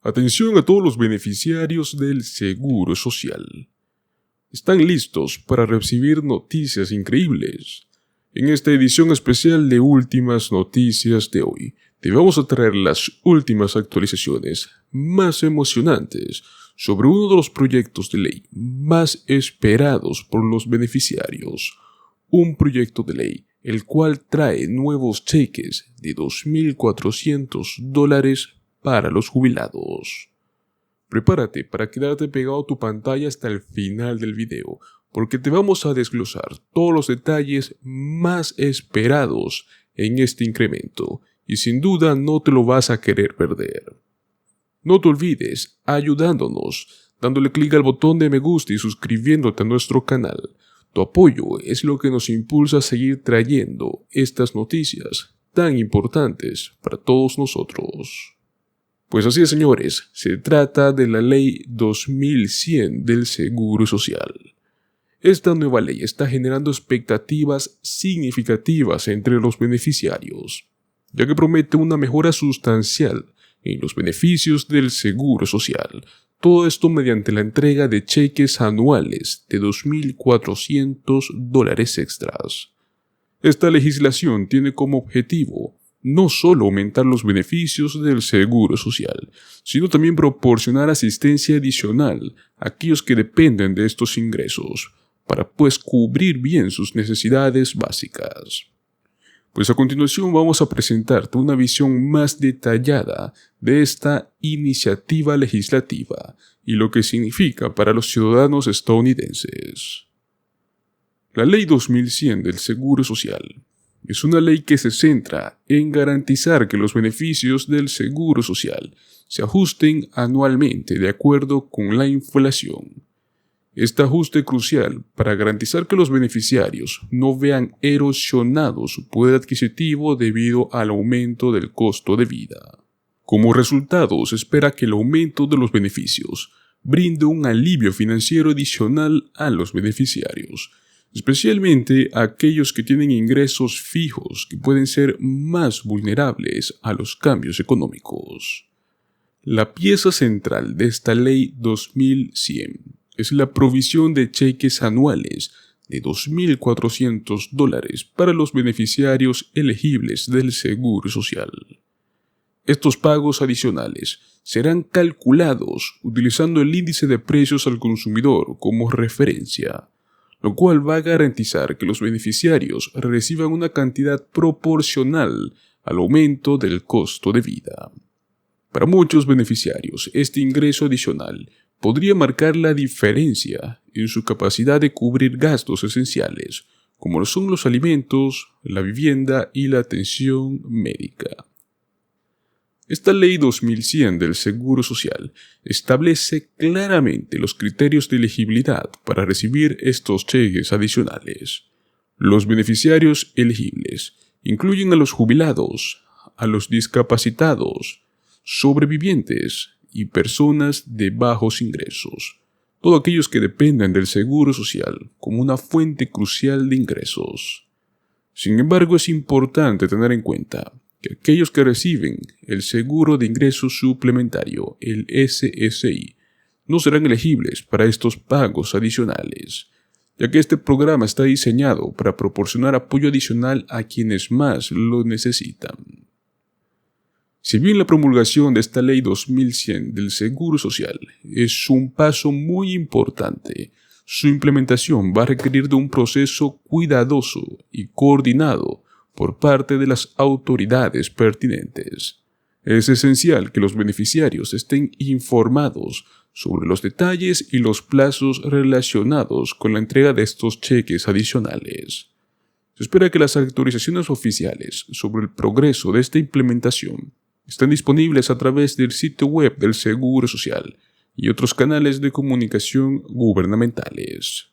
Atención a todos los beneficiarios del Seguro Social. ¿Están listos para recibir noticias increíbles? En esta edición especial de Últimas Noticias de hoy, te vamos a traer las últimas actualizaciones más emocionantes sobre uno de los proyectos de ley más esperados por los beneficiarios. Un proyecto de ley el cual trae nuevos cheques de $2.400 para los jubilados. Prepárate para quedarte pegado a tu pantalla hasta el final del video, porque te vamos a desglosar todos los detalles más esperados en este incremento, y sin duda no te lo vas a querer perder. No te olvides ayudándonos, dándole clic al botón de me gusta y suscribiéndote a nuestro canal. Tu apoyo es lo que nos impulsa a seguir trayendo estas noticias tan importantes para todos nosotros. Pues así es, señores, se trata de la Ley 2100 del Seguro Social. Esta nueva ley está generando expectativas significativas entre los beneficiarios, ya que promete una mejora sustancial en los beneficios del Seguro Social. Todo esto mediante la entrega de cheques anuales de $2.400 extras. Esta legislación tiene como objetivo no solo aumentar los beneficios del Seguro Social, sino también proporcionar asistencia adicional a aquellos que dependen de estos ingresos, para cubrir bien sus necesidades básicas. Pues a continuación vamos a presentarte una visión más detallada de esta iniciativa legislativa y lo que significa para los ciudadanos estadounidenses. La Ley 2100 del Seguro Social es una ley que se centra en garantizar que los beneficios del Seguro Social se ajusten anualmente de acuerdo con la inflación. Este ajuste es crucial para garantizar que los beneficiarios no vean erosionado su poder adquisitivo debido al aumento del costo de vida. Como resultado, se espera que el aumento de los beneficios brinde un alivio financiero adicional a los beneficiarios, especialmente a aquellos que tienen ingresos fijos que pueden ser más vulnerables a los cambios económicos. La pieza central de esta Ley 2100 es la provisión de cheques anuales de $2.400 para los beneficiarios elegibles del Seguro Social. Estos pagos adicionales serán calculados utilizando el índice de precios al consumidor como referencia, lo cual va a garantizar que los beneficiarios reciban una cantidad proporcional al aumento del costo de vida. Para muchos beneficiarios, este ingreso adicional podría marcar la diferencia en su capacidad de cubrir gastos esenciales, como lo son los alimentos, la vivienda y la atención médica. Esta Ley 2100 del Seguro Social establece claramente los criterios de elegibilidad para recibir estos cheques adicionales. Los beneficiarios elegibles incluyen a los jubilados, a los discapacitados, sobrevivientes y personas de bajos ingresos, todos aquellos que dependen del Seguro Social como una fuente crucial de ingresos. Sin embargo, es importante tener en cuenta que aquellos que reciben el Seguro de Ingreso Suplementario, el SSI, no serán elegibles para estos pagos adicionales, ya que este programa está diseñado para proporcionar apoyo adicional a quienes más lo necesitan. Si bien la promulgación de esta Ley 2100 del Seguro Social es un paso muy importante, su implementación va a requerir de un proceso cuidadoso y coordinado por parte de las autoridades pertinentes. Es esencial que los beneficiarios estén informados sobre los detalles y los plazos relacionados con la entrega de estos cheques adicionales. Se espera que las actualizaciones oficiales sobre el progreso de esta implementación están disponibles a través del sitio web del Seguro Social y otros canales de comunicación gubernamentales.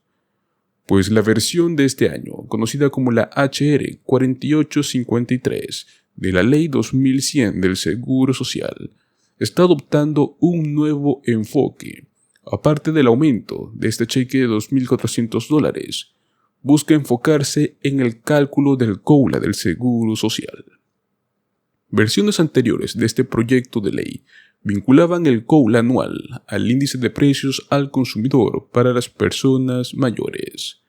Pues la versión de este año, conocida como la HR 4853 de la Ley 2100 del Seguro Social, está adoptando un nuevo enfoque. Aparte del aumento de este cheque de $2.400, busca enfocarse en el cálculo del COLA del Seguro Social. Versiones anteriores de este proyecto de ley vinculaban el COULA anual al índice de precios al consumidor para las personas mayores.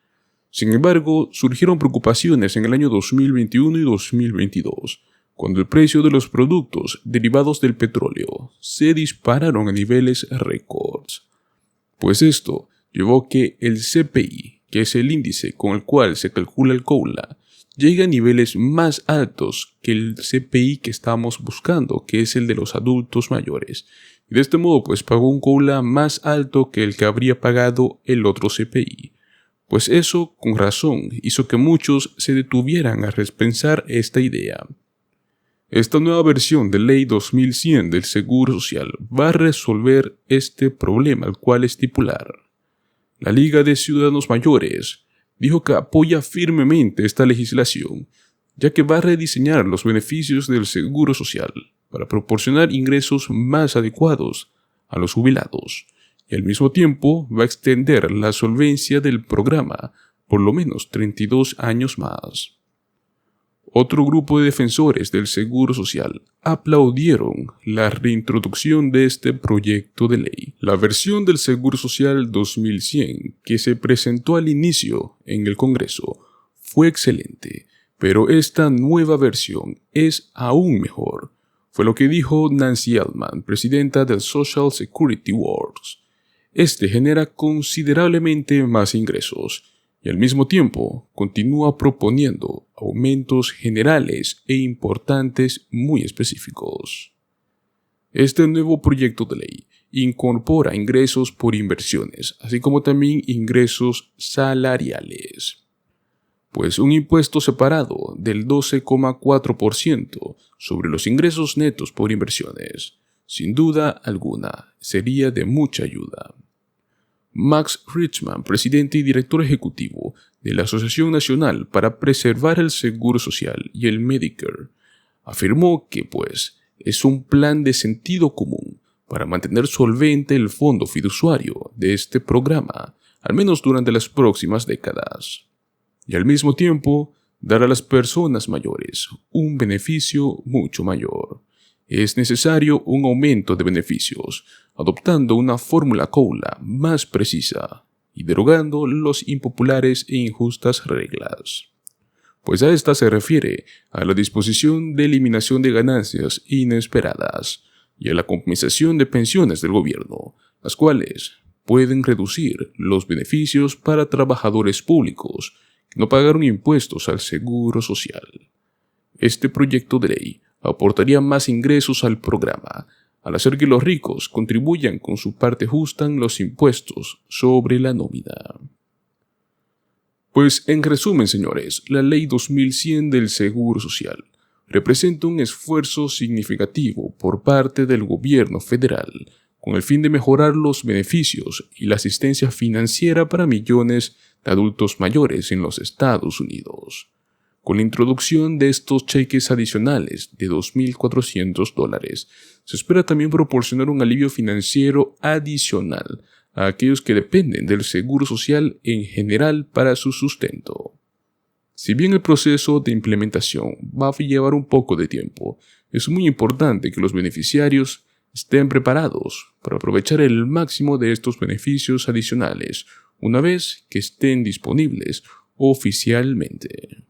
Sin embargo, surgieron preocupaciones en el año 2021 y 2022, cuando el precio de los productos derivados del petróleo se dispararon a niveles récords. Pues esto llevó a que el CPI, que es el índice con el cual se calcula el COULA, llegue a niveles más altos que el CPI que estamos buscando, que es el de los adultos mayores. Y de este modo, pues pagó un COULA más alto que el que habría pagado el otro CPI. Pues eso, con razón, hizo que muchos se detuvieran a repensar esta idea. Esta nueva versión de Ley 2100 del Seguro Social va a resolver este problema al cual estipular. La Liga de Ciudadanos Mayores dijo que apoya firmemente esta legislación, ya que va a rediseñar los beneficios del Seguro Social para proporcionar ingresos más adecuados a los jubilados, y al mismo tiempo va a extender la solvencia del programa por lo menos 32 años más. Otro grupo de defensores del Seguro Social aplaudieron la reintroducción de este proyecto de ley. La versión del Seguro Social 2100 que se presentó al inicio en el Congreso fue excelente, pero esta nueva versión es aún mejor. Fue lo que dijo Nancy Altman, presidenta del Social Security Works. Este genera considerablemente más ingresos y al mismo tiempo continúa proponiendo aumentos generales e importantes muy específicos. Este nuevo proyecto de ley incorpora ingresos por inversiones, así como también ingresos salariales. Pues un impuesto separado del 12,4% sobre los ingresos netos por inversiones, sin duda alguna, sería de mucha ayuda. Max Richman, presidente y director ejecutivo de la Asociación Nacional para Preservar el Seguro Social y el Medicare, afirmó que, es un plan de sentido común para mantener solvente el fondo fiduciario de este programa, al menos durante las próximas décadas, y al mismo tiempo dar a las personas mayores un beneficio mucho mayor. Es necesario un aumento de beneficios, adoptando una fórmula COULA más precisa y derogando los impopulares e injustas reglas. Pues a esta se refiere a la disposición de eliminación de ganancias inesperadas y a la compensación de pensiones del gobierno, las cuales pueden reducir los beneficios para trabajadores públicos que no pagaron impuestos al Seguro Social. Este proyecto de ley aportaría más ingresos al programa, al hacer que los ricos contribuyan con su parte justa en los impuestos sobre la nómina. Pues en resumen, señores, la Ley 2100 del Seguro Social representa un esfuerzo significativo por parte del gobierno federal con el fin de mejorar los beneficios y la asistencia financiera para millones de adultos mayores en los Estados Unidos. Con la introducción de estos cheques adicionales de $2,400, se espera también proporcionar un alivio financiero adicional a aquellos que dependen del Seguro Social en general para su sustento. Si bien el proceso de implementación va a llevar un poco de tiempo, es muy importante que los beneficiarios estén preparados para aprovechar el máximo de estos beneficios adicionales una vez que estén disponibles oficialmente.